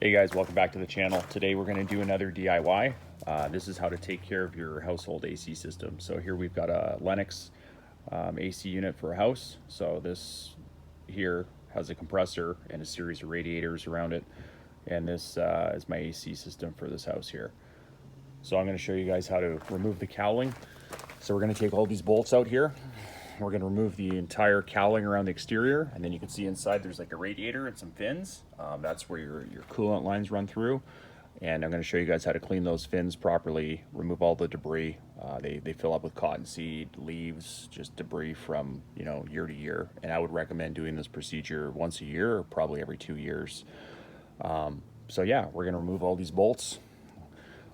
Hey guys, welcome back to the channel. Today we're going to do another DIY. This is how to take care of your household AC system. So here we've got a Lennox AC unit for a house. So this here has a compressor and a series of radiators around it. And this is my AC system for this house here. So I'm going to show you guys how to remove the cowling. So we're going to take all these bolts out here. We're going to remove the entire cowling around the exterior, and then you can see inside there's like a radiator and some fins. That's where your coolant lines run through. And I'm going to show you guys how to clean those fins properly, remove all the debris. They fill up with cottonseed, leaves, just debris from year to year. And I would recommend doing this procedure once a year or probably every 2 years. So yeah, we're going to remove all these bolts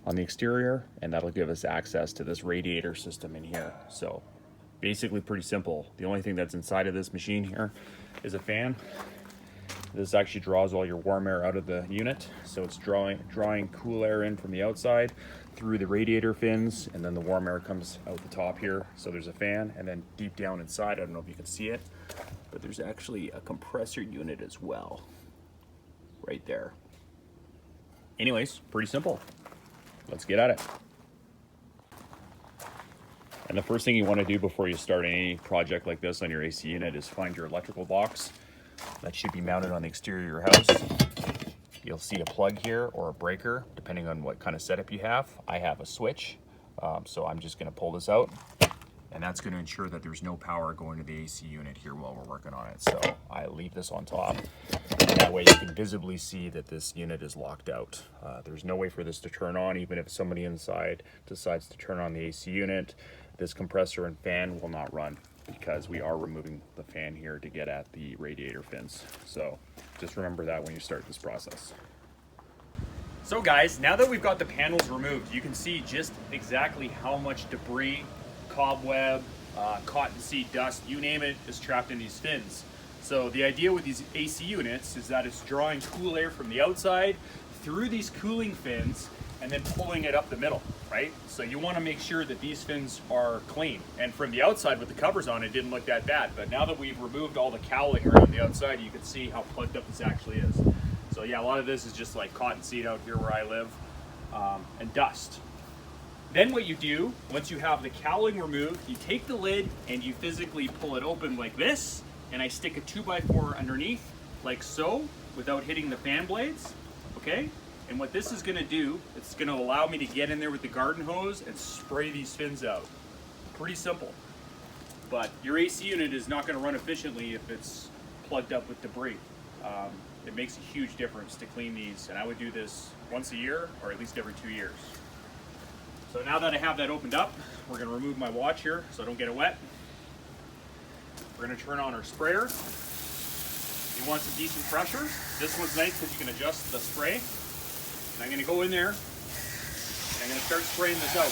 on the exterior, and that'll give us access to this radiator system in here. So basically pretty simple. The only thing that's inside of this machine here is a fan. This actually draws all your warm air out of the unit. So it's drawing cool air in from the outside through the radiator fins, and then the warm air comes out the top here. So there's a fan, and then deep down inside, I don't know if you can see it, but there's actually a compressor unit as well, right there. Anyways, pretty simple. Let's get at it. And the first thing you want to do before you start any project like this on your AC unit is find your electrical box. That should be mounted on the exterior of your house. You'll see a plug here or a breaker, depending on what kind of setup you have. I have a switch, so I'm just going to pull this out. And that's going to ensure that there's no power going to the AC unit here while we're working on it. So I leave this on top. That way you can visibly see that this unit is locked out. There's no way for this to turn on, even if somebody inside decides to turn on the AC unit. This compressor and fan will not run because we are removing the fan here to get at the radiator fins. So just remember that when you start this process. So guys, now that we've got the panels removed, you can see just exactly how much debris, cobweb, cottonseed dust, you name it, is trapped in these fins. So the idea with these AC units is that it's drawing cool air from the outside through these cooling fins and then pulling it up the middle, right? So you want to make sure that these fins are clean. And from the outside with the covers on, it didn't look that bad. But now that we've removed all the cowling around the outside, you can see how plugged up this actually is. So yeah, a lot of this is just like cottonseed out here where I live, and dust. Then what you do, once you have the cowling removed, you take the lid and you physically pull it open like this, and I stick a 2x4 underneath, like so, without hitting the fan blades, okay? And what this is gonna do, it's gonna allow me to get in there with the garden hose and spray these fins out. Pretty simple. But your AC unit is not gonna run efficiently if it's plugged up with debris. It makes a huge difference to clean these, and I would do this once a year or at least every 2 years. So now that I have that opened up, we're gonna remove my watch here so I don't get it wet. We're gonna turn on our sprayer. You want some decent pressure. This one's nice because you can adjust the spray. And I'm gonna go in there and I'm gonna start spraying this out.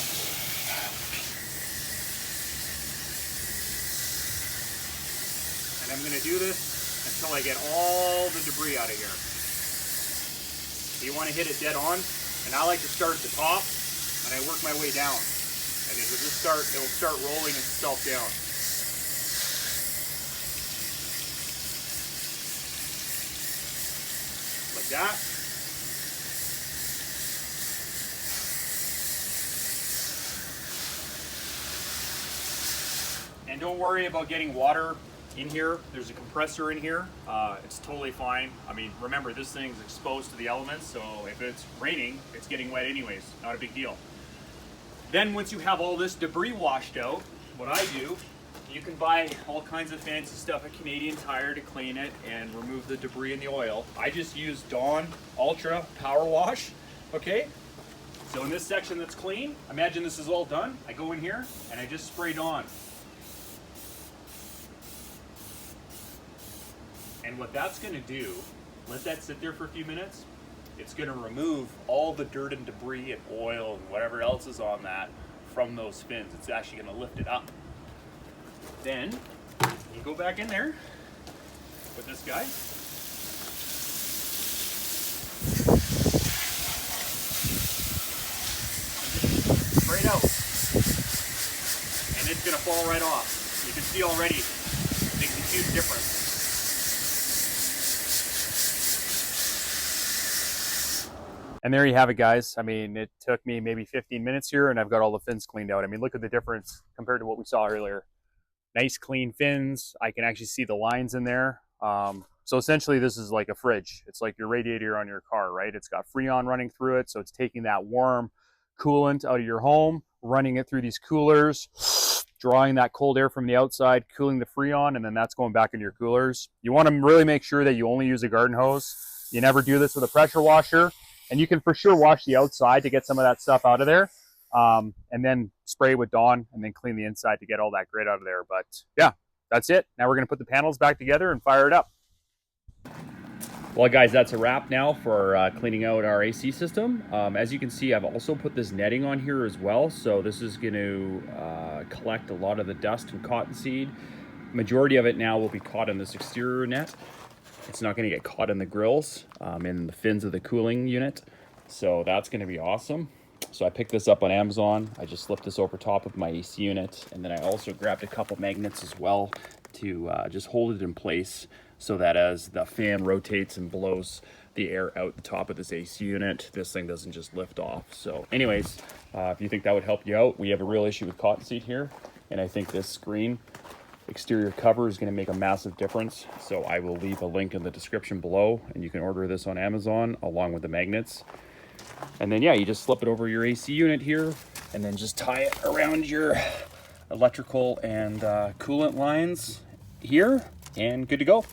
And I'm gonna do this until I get all the debris out of here. So you wanna hit it dead on. And I like to start at the top and I work my way down. And it'll start rolling itself down. Like that. And don't worry about getting water in here. There's a compressor in here. It's totally fine. I mean, remember, this thing's exposed to the elements, so if it's raining, it's getting wet anyways. Not a big deal. Then once you have all this debris washed out, what I do, you can buy all kinds of fancy stuff at Canadian Tire to clean it and remove the debris and the oil. I just use Dawn Ultra Power Wash, okay? So in this section that's clean, imagine this is all done. I go in here and I just spray Dawn. And what that's gonna do, let that sit there for a few minutes, it's gonna remove all the dirt and debris and oil and whatever else is on that from those fins. It's actually gonna lift it up. Then, you go back in there with this guy. Spray it out. And it's gonna fall right off. You can see already, it makes a huge difference. And there you have it, guys. I mean, it took me maybe 15 minutes here, and I've got all the fins cleaned out. I mean, look at the difference compared to what we saw earlier. Nice clean fins. I can actually see the lines in there. So essentially this is like a fridge. It's like your radiator on your car, right? It's got Freon running through it. So it's taking that warm coolant out of your home, running it through these coolers, drawing that cold air from the outside, cooling the Freon, and then that's going back into your coolers. You want to really make sure that you only use a garden hose. You never do this with a pressure washer. And you can for sure wash the outside to get some of that stuff out of there. And then spray with Dawn and then clean the inside to get all that grit out of there. But yeah, that's it. Now we're going to put the panels back together and fire it up. Well, guys, that's a wrap now for cleaning out our AC system. As you can see, I've also put this netting on here as well. So this is going to collect a lot of the dust and cottonseed. Majority of it now will be caught in this exterior net. It's not going to get caught in the grills, in the fins of the cooling unit. So that's going to be awesome. So I picked this up on Amazon. I just slipped this over top of my AC unit. And then I also grabbed a couple magnets as well to just hold it in place so that as the fan rotates and blows the air out the top of this AC unit, this thing doesn't just lift off. So anyways, if you think that would help you out, we have a real issue with cottonseed here. And I think this screen exterior cover is going to make a massive difference. So I will leave a link in the description below and you can order this on Amazon along with the magnets. And then, yeah, you just slip it over your AC unit here and then just tie it around your electrical and coolant lines here and good to go.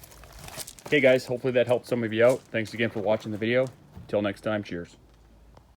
Okay, guys, hopefully that helped some of you out. Thanks again for watching the video. Until next time, cheers.